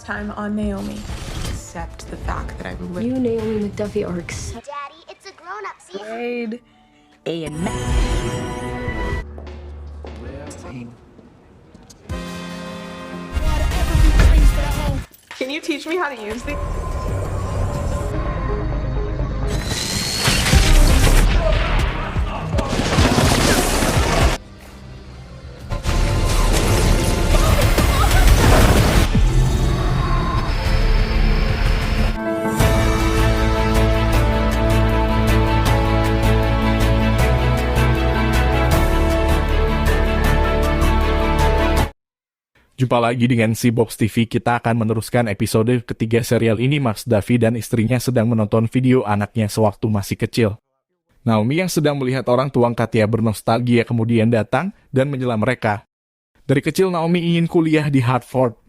time on Naomi. Accept the fact that I'm with You, Naomi McDuffie, are accepted. Daddy, it's a grown-up, see? grade A and math. Can you teach me how to use these? Jumpa lagi dengan si Box TV, kita akan meneruskan episode ketiga serial ini. Mas Davi dan istrinya sedang menonton video anaknya sewaktu masih kecil. Naomi yang sedang melihat orang tua Katia bernostalgia kemudian datang dan menyela mereka. Dari kecil Naomi ingin kuliah di Harvard.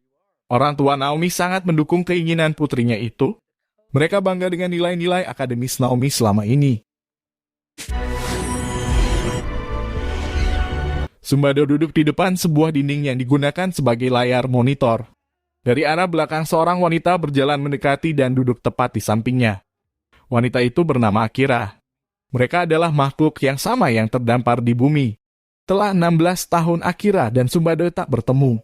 Orang tua Naomi sangat mendukung keinginan putrinya itu. Mereka bangga dengan nilai-nilai akademis Naomi selama ini. Sumbado duduk di depan sebuah dinding yang digunakan sebagai layar monitor. Dari arah belakang seorang wanita berjalan mendekati dan duduk tepat di sampingnya. Wanita itu bernama Akira. Mereka adalah makhluk yang sama yang terdampar di bumi. Telah 16 tahun Akira dan Sumbado tak bertemu.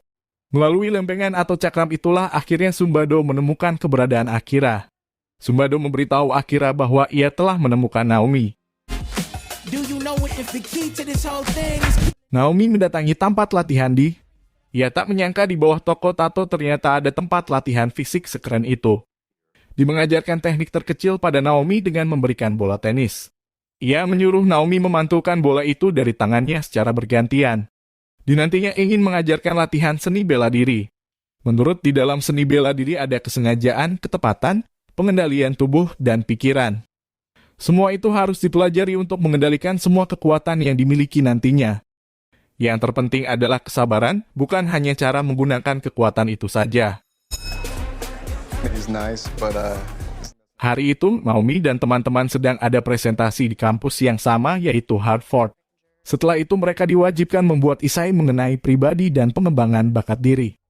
Melalui lempengan atau cakram itulah akhirnya Sumbado menemukan keberadaan Akira. Sumbado memberitahu Akira bahwa ia telah menemukan Naomi. Naomi mendatangi tempat latihan Ia tak menyangka di bawah toko tato ternyata ada tempat latihan fisik sekeren itu. Dia mengajarkan teknik terkecil pada Naomi dengan memberikan bola tenis. Ia menyuruh Naomi memantulkan bola itu dari tangannya secara bergantian. Dia nantinya ingin mengajarkan latihan seni bela diri. Menurut di dalam seni bela diri ada kesengajaan, ketepatan, pengendalian tubuh, dan pikiran. Semua itu harus dipelajari untuk mengendalikan semua kekuatan yang dimiliki nantinya. Yang terpenting adalah kesabaran, bukan hanya cara menggunakan kekuatan itu saja. Hari itu, Naomi dan teman-teman sedang ada presentasi di kampus yang sama, yaitu Harvard. Setelah itu mereka diwajibkan membuat esai mengenai pribadi dan pengembangan bakat diri.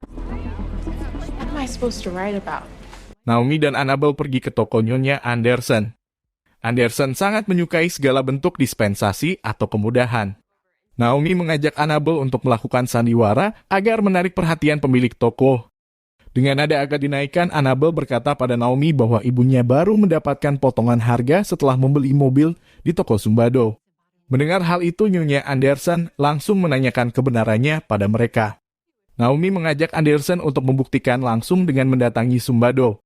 What am I supposed to write about? Naomi dan Annabelle pergi ke toko Nyonya Anderson. Anderson sangat menyukai segala bentuk dispensasi atau kemudahan. Naomi mengajak Annabelle untuk melakukan sandiwara agar menarik perhatian pemilik toko. Dengan nada agak dinaikkan, Annabelle berkata pada Naomi bahwa ibunya baru mendapatkan potongan harga setelah membeli mobil di toko Sumbado. Mendengar hal itu, Nyonya Anderson langsung menanyakan kebenarannya pada mereka. Naomi mengajak Anderson untuk membuktikan langsung dengan mendatangi Sumbado.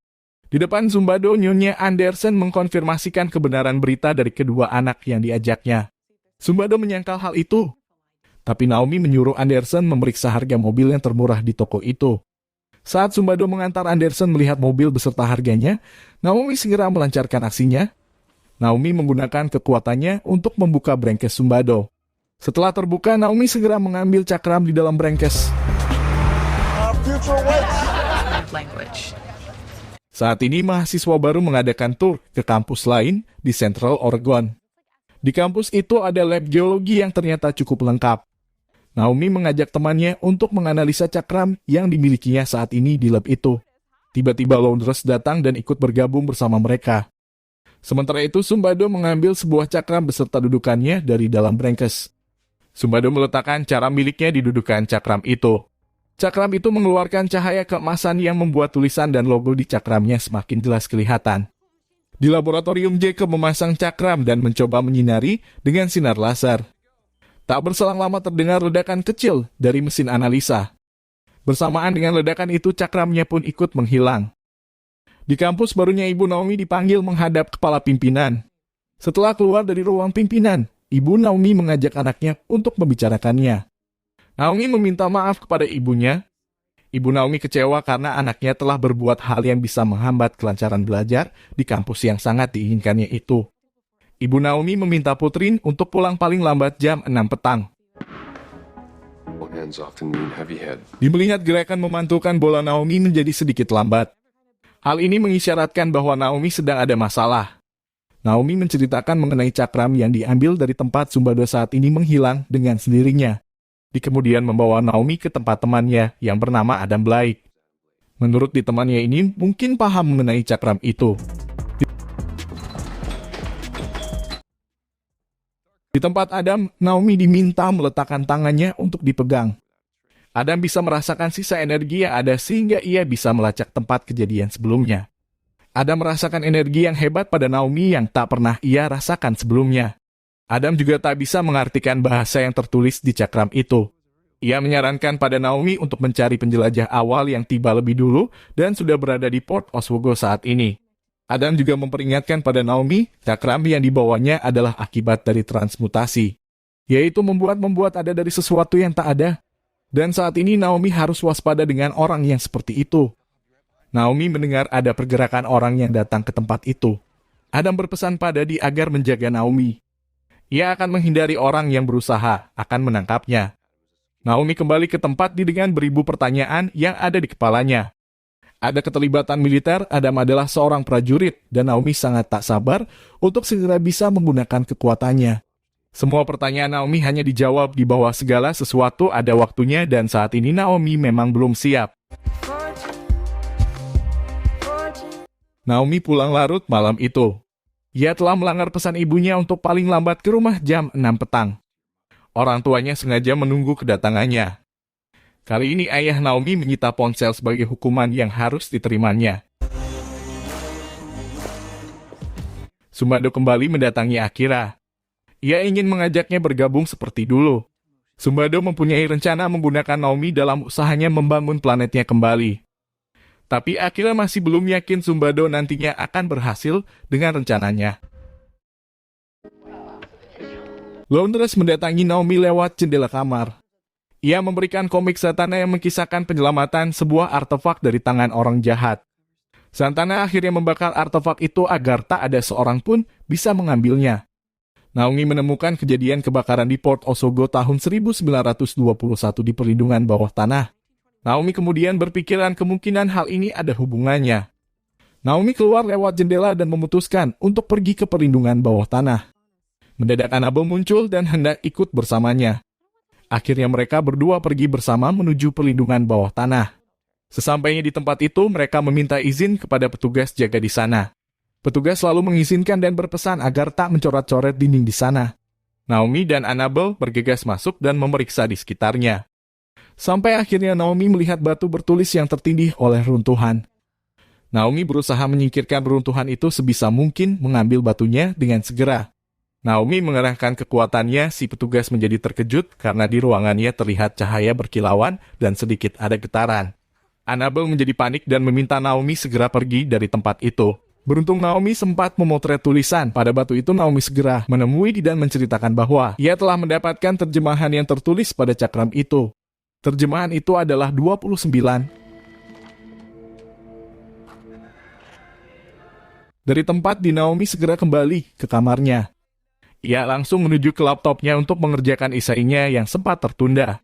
Di depan Sumbado, Nyonya Anderson mengkonfirmasikan kebenaran berita dari kedua anak yang diajaknya. Sumbado menyangkal hal itu. Tapi Naomi menyuruh Anderson memeriksa harga mobil yang termurah di toko itu. Saat Sumbado mengantar Anderson melihat mobil beserta harganya, Naomi segera melancarkan aksinya. Naomi menggunakan kekuatannya untuk membuka brengkes Sumbado. Setelah terbuka, Naomi segera mengambil cakram di dalam brengkes. Saat ini, mahasiswa baru mengadakan tur ke kampus lain di Central Oregon. Di kampus itu ada lab geologi yang ternyata cukup lengkap. Naomi mengajak temannya untuk menganalisa cakram yang dimilikinya saat ini di lab itu. Tiba-tiba Laundress datang dan ikut bergabung bersama mereka. Sementara itu, Sumbado mengambil sebuah cakram beserta dudukannya dari dalam brengkes. Sumbado meletakkan cara miliknya di dudukan cakram itu. Cakram itu mengeluarkan cahaya keemasan yang membuat tulisan dan logo di cakramnya semakin jelas kelihatan. Di laboratorium, Jacob memasang cakram dan mencoba menyinari dengan sinar laser. Tak berselang lama terdengar ledakan kecil dari mesin analisa. Bersamaan dengan ledakan itu, cakramnya pun ikut menghilang. Di kampus barunya Ibu Naomi dipanggil menghadap kepala pimpinan. Setelah keluar dari ruang pimpinan, Ibu Naomi mengajak anaknya untuk membicarakannya. Naomi meminta maaf kepada ibunya. Ibu Naomi kecewa karena anaknya telah berbuat hal yang bisa menghambat kelancaran belajar di kampus yang sangat diinginkannya itu. Ibu Naomi meminta Putrin untuk pulang paling lambat jam 6 petang. Dia melihat gerakan memantulkan bola Naomi menjadi sedikit lambat. Hal ini mengisyaratkan bahwa Naomi sedang ada masalah. Naomi menceritakan mengenai cakram yang diambil dari tempat Sumbado saat ini menghilang dengan sendirinya. Dia kemudian membawa Naomi ke tempat temannya yang bernama Adam Blake. Menurut di temannya ini mungkin paham mengenai cakram itu. Di tempat Adam, Naomi diminta meletakkan tangannya untuk dipegang. Adam bisa merasakan sisa energi yang ada sehingga ia bisa melacak tempat kejadian sebelumnya. Adam merasakan energi yang hebat pada Naomi yang tak pernah ia rasakan sebelumnya. Adam juga tak bisa mengartikan bahasa yang tertulis di cakram itu. Ia menyarankan pada Naomi untuk mencari penjelajah awal yang tiba lebih dulu dan sudah berada di Port Oswego saat ini. Adam juga memperingatkan pada Naomi, cakram yang dibawanya adalah akibat dari transmutasi, yaitu membuat ada dari sesuatu yang tak ada. Dan saat ini Naomi harus waspada dengan orang yang seperti itu. Naomi mendengar ada pergerakan orang yang datang ke tempat itu. Adam berpesan pada Di agar menjaga Naomi. Ia akan menghindari orang yang berusaha akan menangkapnya. Naomi kembali ke tempat dengan beribu pertanyaan yang ada di kepalanya. Ada keterlibatan militer, Adam adalah seorang prajurit, dan Naomi sangat tak sabar untuk segera bisa menggunakan kekuatannya. Semua pertanyaan Naomi hanya dijawab di bawah segala sesuatu ada waktunya dan saat ini Naomi memang belum siap. Naomi pulang larut malam itu. Ia telah melanggar pesan ibunya untuk paling lambat ke rumah jam 6 petang. Orang tuanya sengaja menunggu kedatangannya. Kali ini ayah Naomi menyita ponsel sebagai hukuman yang harus diterimanya. Sumbado kembali mendatangi Akira. Ia ingin mengajaknya bergabung seperti dulu. Sumbado mempunyai rencana menggunakan Naomi dalam usahanya membangun planetnya kembali. Tapi Akira masih belum yakin Sumbado nantinya akan berhasil dengan rencananya. Laundress mendatangi Naomi lewat jendela kamar. Ia memberikan komik Santana yang mengisahkan penyelamatan sebuah artefak dari tangan orang jahat. Santana akhirnya membakar artefak itu agar tak ada seorang pun bisa mengambilnya. Naomi menemukan kejadian kebakaran di Port Oswego tahun 1921 di perlindungan bawah tanah. Naomi kemudian berpikiran kemungkinan hal ini ada hubungannya. Naomi keluar lewat jendela dan memutuskan untuk pergi ke perlindungan bawah tanah. Mendadak Annabelle muncul dan hendak ikut bersamanya. Akhirnya mereka berdua pergi bersama menuju perlindungan bawah tanah. Sesampainya di tempat itu, mereka meminta izin kepada petugas jaga di sana. Petugas selalu mengizinkan dan berpesan agar tak mencoret-coret dinding di sana. Naomi dan Annabelle bergegas masuk dan memeriksa di sekitarnya. Sampai akhirnya Naomi melihat batu bertulis yang tertindih oleh runtuhan. Naomi berusaha menyingkirkan runtuhan itu sebisa mungkin mengambil batunya dengan segera. Naomi mengerahkan kekuatannya, si petugas menjadi terkejut karena di ruangannya terlihat cahaya berkilauan dan sedikit ada getaran. Annabelle menjadi panik dan meminta Naomi segera pergi dari tempat itu. Beruntung Naomi sempat memotret tulisan. Pada batu itu Naomi segera menemui dan menceritakan bahwa ia telah mendapatkan terjemahan yang tertulis pada cakram itu. Terjemahan itu adalah 29. Dari tempat Naomi segera kembali ke kamarnya. Ia langsung menuju ke laptopnya untuk mengerjakan esainya yang sempat tertunda.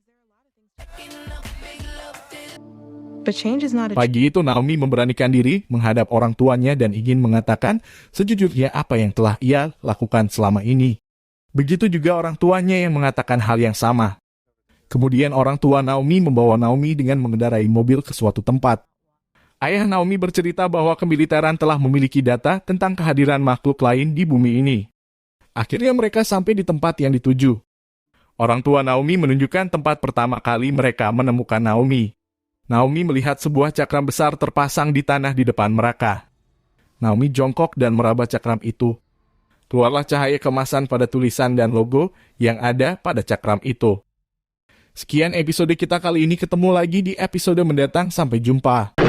Pagi itu Naomi memberanikan diri menghadap orang tuanya dan ingin mengatakan sejujurnya apa yang telah ia lakukan selama ini. Begitu juga orang tuanya yang mengatakan hal yang sama. Kemudian orang tua Naomi membawa Naomi dengan mengendarai mobil ke suatu tempat. Ayah Naomi bercerita bahwa kemiliteran telah memiliki data tentang kehadiran makhluk lain di bumi ini. Akhirnya mereka sampai di tempat yang dituju. Orang tua Naomi menunjukkan tempat pertama kali mereka menemukan Naomi. Naomi melihat sebuah cakram besar terpasang di tanah di depan mereka. Naomi jongkok dan meraba cakram itu. Keluarlah cahaya kemasan pada tulisan dan logo yang ada pada cakram itu. Sekian episode kita kali ini, ketemu lagi di episode mendatang, sampai jumpa.